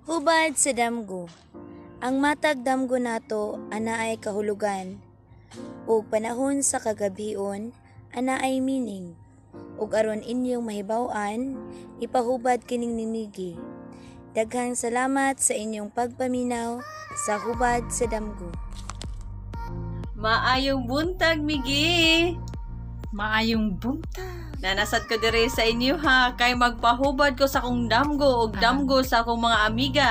Hubad sa damgo. Ang matag damgo nato ana ay kahulugan. Ug panahon sa kagabion ana ay meaning. Ug aron inyong mahibaw-an, ipahubad kining nimigi. Daghang salamat sa inyong pagpaminaw sa hubad sa damgo. Maayong buntag, Migi! Maayong buntag. Nanasad ko dire sa inyo ha, kay magpahubad ko sa akong damgo ug damgo sa akong mga amiga.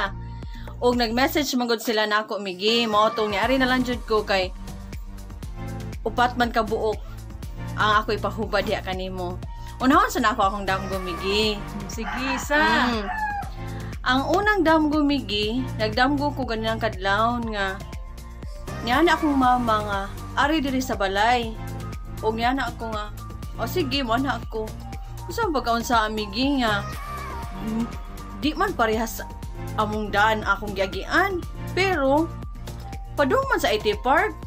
Ug nag-message magud sila nako, Migi. Mao tong niari na lang jud ko kay upat man ka buok ang ako ipahubad diha kanimo. Unahon sa nako akong damgo, Migi. Sige, sa. Ang unang damgo, Migi, nagdamgo ko ganang kadlawon nga niyana akong mama nga ari diri sa balay. Og niyana ako nga, o sige, mo na ako. Saan pagkaon sa amigi nga, di man parehas among daan akong giagian. Pero, padung man sa IT Park.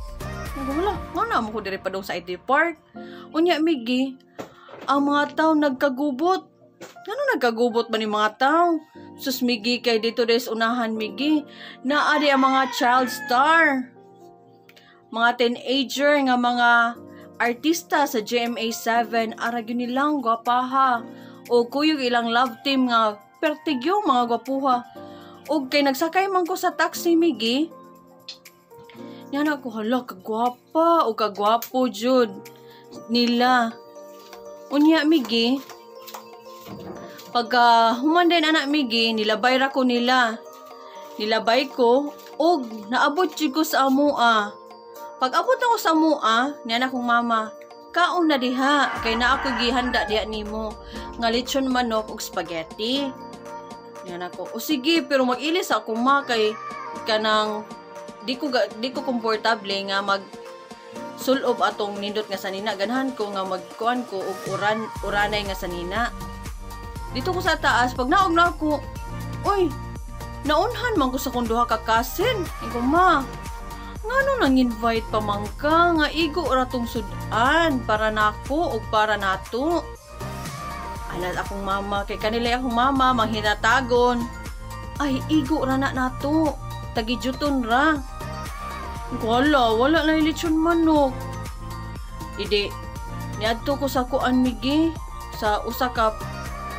Wala, nga mo ko diri padung sa IT Park. Unya, Migi, ang mga tao nagkagubot. Ano nagkagubot ba ni mga tao? Sus, Migi, kay dito des unahan, Migi. Naadi ang mga child star. Mga teenager nga mga artista sa GMA7 arag yun nilang gwapaha o kuyog ilang love team nga pertigyo mga gwapuha o kay nagsakay man ko sa taxi, Migi yan ako, hala, kagwapa o kagwapo jud nila unya, Migi pagka human din anak, Migi, nilabay ra ko nilabay ko og naabot jud ko sa amua. Pag abot ako sa mua, niyan akong mama, kaon na diha, kay na ako gihanda diha nimo, nga lechon manok ug spaghetti. Niyan ako, o sige, pero mag-ilis ako ma, kay kanang, di ko komportable nga mag sulob atong nindot nga sanina, ganahan ko nga magkuan ko ug uranay nga sanina. Dito ko sa taas, pag naog na ako, uy, naunhan man ko sa kong duha ka cousin. Iko ma, ngano nang invite pa man ka nga igo ra tong sudan para nako o para nato. Anad akong mama kay kanila akong mama manghinatagon. Ay igo ra na nato. Tagijuton ra. Wala na lechon manok. Idi niadto ko sa kuan, Migi, sa usa ka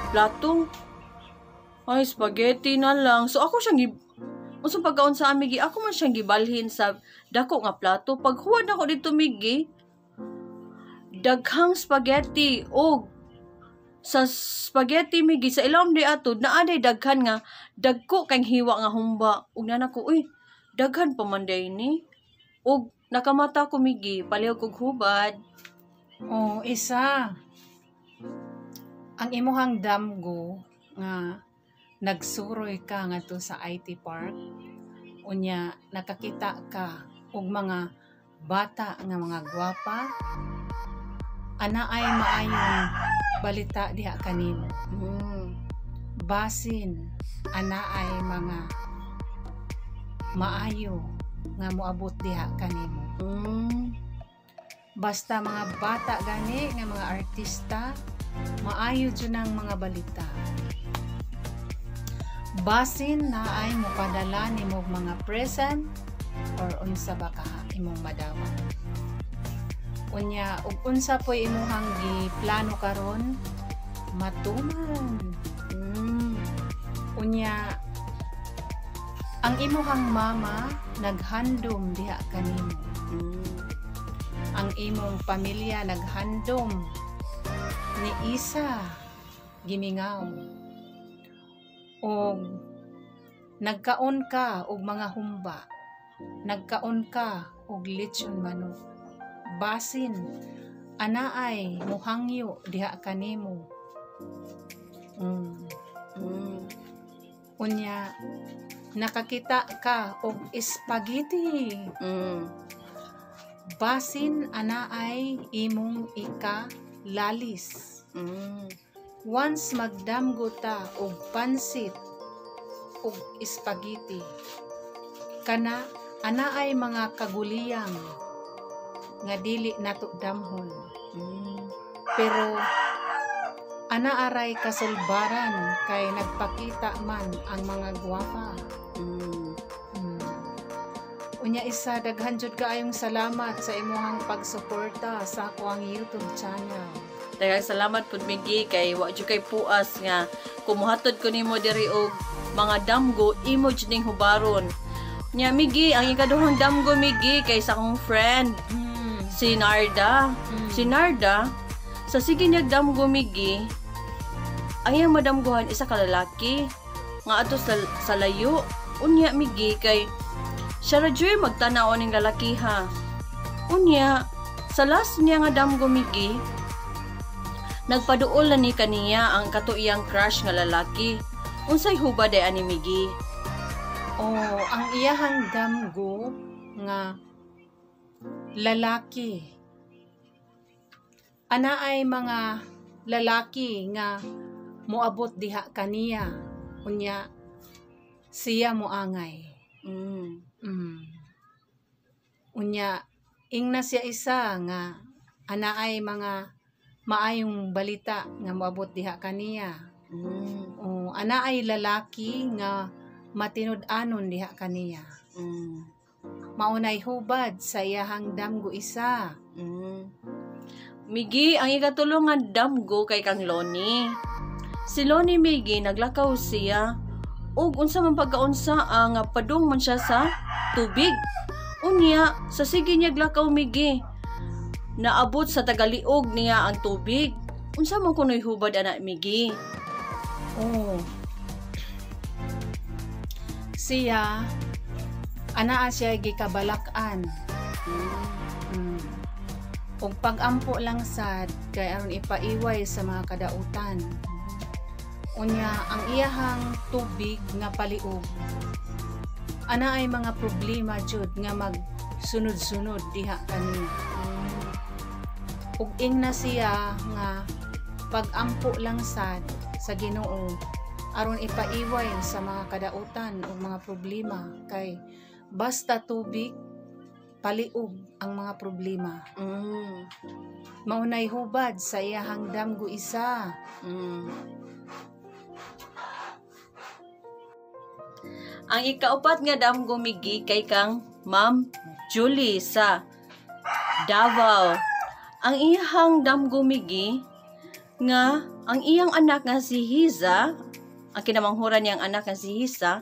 plato. Ay spaghetti na lang. So ako siyang usong pagkaon sa amigi, ako man siyang gibalhin sa dako nga plato. Pag huwad ako dito, Migi, daghang spaghetti o sa spaghetti, Migi, sa ilawom di ato, naaday daghan nga, dagko kang hiwa nga humba. Ug nana ko, uy, daghan pa man day ni. Ug nakamata ko, Migi, paliw kog hubad. O, isa. Ang imuhang damgo nga nagsuroy ka nga to sa IT Park, unya nakakita ka og mga bata nga mga gwapa, ana ay maayong balita diha kanimo. Basin ana ay mga maayo nga moabot diha kanimo. Basta mga bata gani nga mga artista, maayo jud ang mga balita. Basin na ay mopadala nimo mga present or unsa ba ka imong madawat. Unya ug unsa poy imong giplano karon matuman. Unya ang imuhang mama naghandom diha kanimo. Ang imong pamilya naghandom ni isa gimingaw. O nagkaon ka og mga humba, nagkaon ka og lechon manok, basin ana ay muhangyo diha kanimo. Unya nakakita ka og spaghetti, basin ana ay imong ikalalis. Once magdamgo ta og pansit og spaghetti, kana ana ay mga kaguliyang nga dili nato damhon. Pero ana aray kasulbaran kay nagpakita man ang mga gwapa. Unya isa, daghan jud kaayong salamat sa imuhang pagsuporta sa ako ang YouTube channel. Daghang salamat pud Miggy kay wa jud kay puas nga kumuhatod ko nimo diri og mga damgo imo jud ning hubaron. Nya Miggy, ang ikaduhang damgo Miggy kay sa akong friend si Narda. Si Narda sa sige niyag damgo Miggy, ang iyang madamgohan isa ka lalaki nga ato sa layo. Unya Miggy kay siya radyo'y magtanaw ning lalaki ha. Unya, sa last niya nga damgo Miggy, nagpaduol na ni kaniya ang katuiyang crush nga lalaki. Unsay hubad ay ani Miggy? Ang iyahang damgo nga lalaki. Ana ay mga lalaki nga moabot diha kaniya. Unya, siya moangay. Unya, ingna siya isa nga ana ay mga maayong balita nga moabot diha kaniya. Ana ay lalaki nga matinud-anon diha kaniya. Maunay hubad sa iyahang damgo isa. Miggy, ang ikatulong nga damgo kay kang Loni. Si Loni Miggy naglakaw siya ug unsa man pagkaunsa ang padung man siya sa tubig. Unya, sa sige niya glakaw Miggy, naabot sa tagaliog niya ang tubig. Unsa man kunoy hubad ana Miggy? Siya anaa siya gikabalakan. Ug pagampo lang sad kay aron ipaiway sa mga kadautan. Unya, ang iyahang tubig nga paliog ana ay mga problema jud nga magsunod-sunod diha kaniya. Ug ingna siya nga pagampo lang sad sa Ginoo aron ipaiway sa mga kadautan o mga problema kay basta tubig paliog ang mga problema. Maunay hubad sa iyahang damgo isa. Ang ikaupat nga damgo Miggy kay kang Ma'am Julie sa Davao. Ang iyang damgo Miggy nga ang iyang anak nga si Hiza, ang kinamanghuran niyang anak nga si Hiza,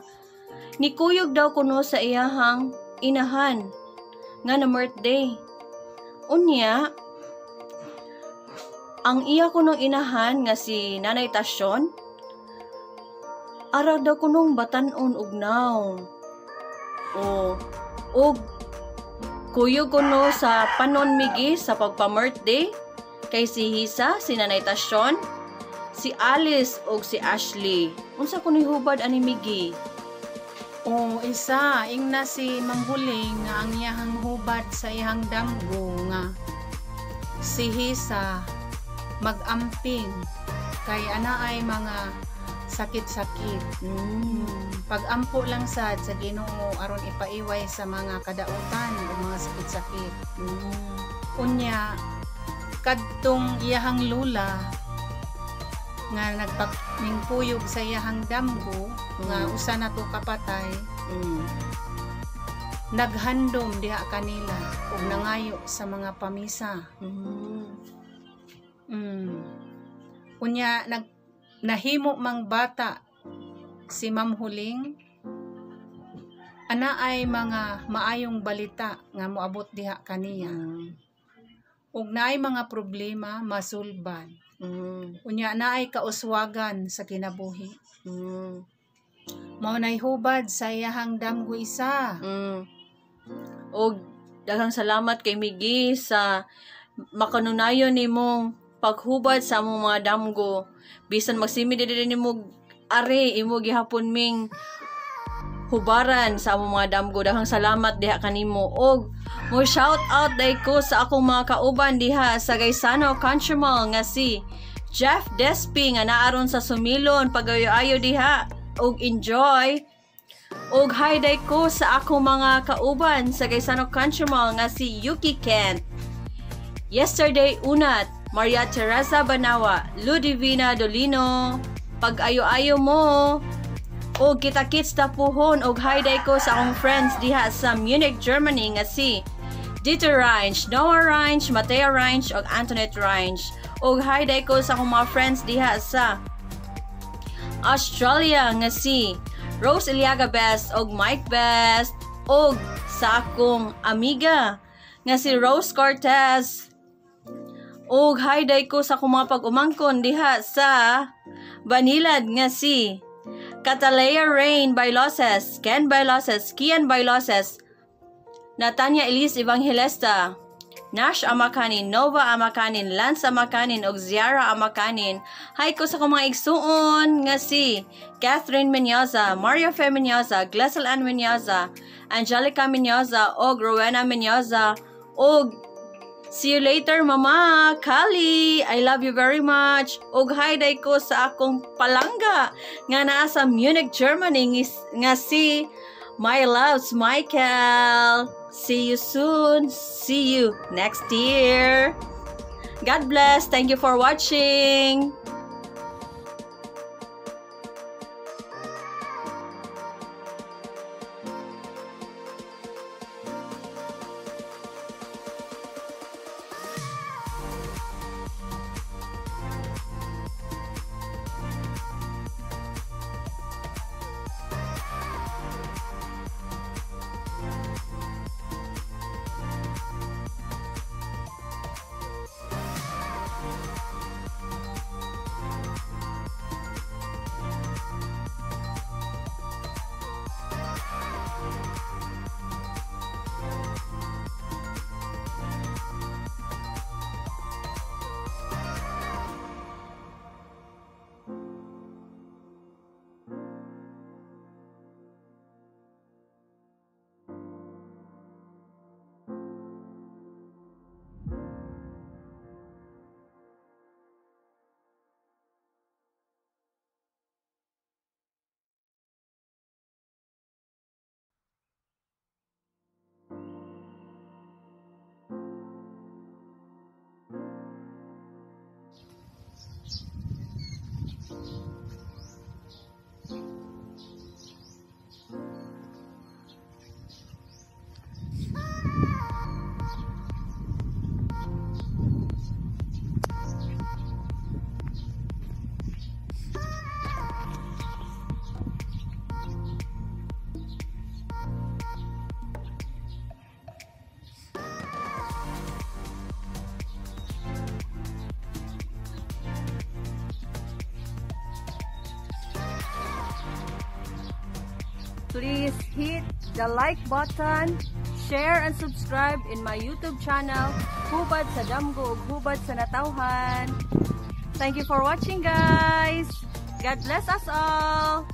nikuyog daw kuno sa iyahang inahan nga na birthday. Unya, ang iya kunong inahan nga si Nanay Tasyon, ara daw kunong batanon ug naw. Og kuyog kuno sa panon Miggy sa pagpa-birthday kay si Hisa, si Nanay Tasyon, si Alice ug si Ashley. Unsa kunoy hubad ani Miggy? Isa ingna si Ma'am Huling nga ang iyahang hubad sa iyahang damgo nga si Hisa mag-amping kay ana ay mga sakit-sakit. Pag-ampo lang sad sa Ginoo aron ipaiway sa mga kadautan o mga sakit-sakit. Unya, kadtong iyahang lula nga nagpamingpuyog sa iyahang damgo nga usa na to kapatay, naghandom diha kanila ug nangayo sa mga pamisa. Unya, nahimo mang bata si Ma'am Huling, ana ay mga maayong balita nga moabot diha kaniya. Ug naay mga problema masulban. Unya naay kauswagan sa kinabuhi. Maunay hubad sa iyahang damgo isa. Og daghang salamat kay Miggy sa makanunayon nimong paghubad sa among mga damgo. Bisan magsimi diri nimo are imo gihapon ming hubaran sa among mga damgo. Daghang salamat diha kanimo. Og mo shout out day ko sa akong mga kauban diha sa Gaisano Country Mall nga si Jeff Despi nga naaron sa Sumilon pagayo-ayo diha og enjoy. Og hi day ko sa akong mga kauban sa Gaisano Country Mall nga si Yuki Kent. Yesterday unat Maria Teresa Banawa, Ludivina Dolino, pag-ayo-ayo mo, o kita-kits tapuhon og hayday ko sa akong friends diha sa Munich, Germany nga si Dieter Reinsch, Noah Reinsch, Matea Reinsch og Antoinette Reinsch. Og hayday ko sa akong mga friends diha sa Australia nga si Rose Iliaga Best og Mike Best og sa akong amiga nga si Rose Cortez. Og hayday ko sa akong mga pag-umangkon diha sa Banilad nga si Catalea Rain Bailoses, Ken Bailoses, Kian Bailoses, Natanya Elise Evangelista, Nash Amakanin, Nova Amakanin, Lance Amakanin, og Ziara Amakanin. Hay ko sa akong mga igsuon nga si Catherine Menyoza, Maria Fe Menyoza, Glessel Ann Menyoza, Angelica Menyoza, og Rowena Menyoza, og see you later, Mama Kali. I love you very much. Og hayday ko sa akong palangga nga naa sa Munich, Germany nga si My Loves Michael. See you soon. See you next year. God bless. Thank you for watching. Please hit the like button, share and subscribe in my YouTube channel, Hubad sa Damgo ug Hubad sa Natawhan. Thank you for watching, guys. God bless us all.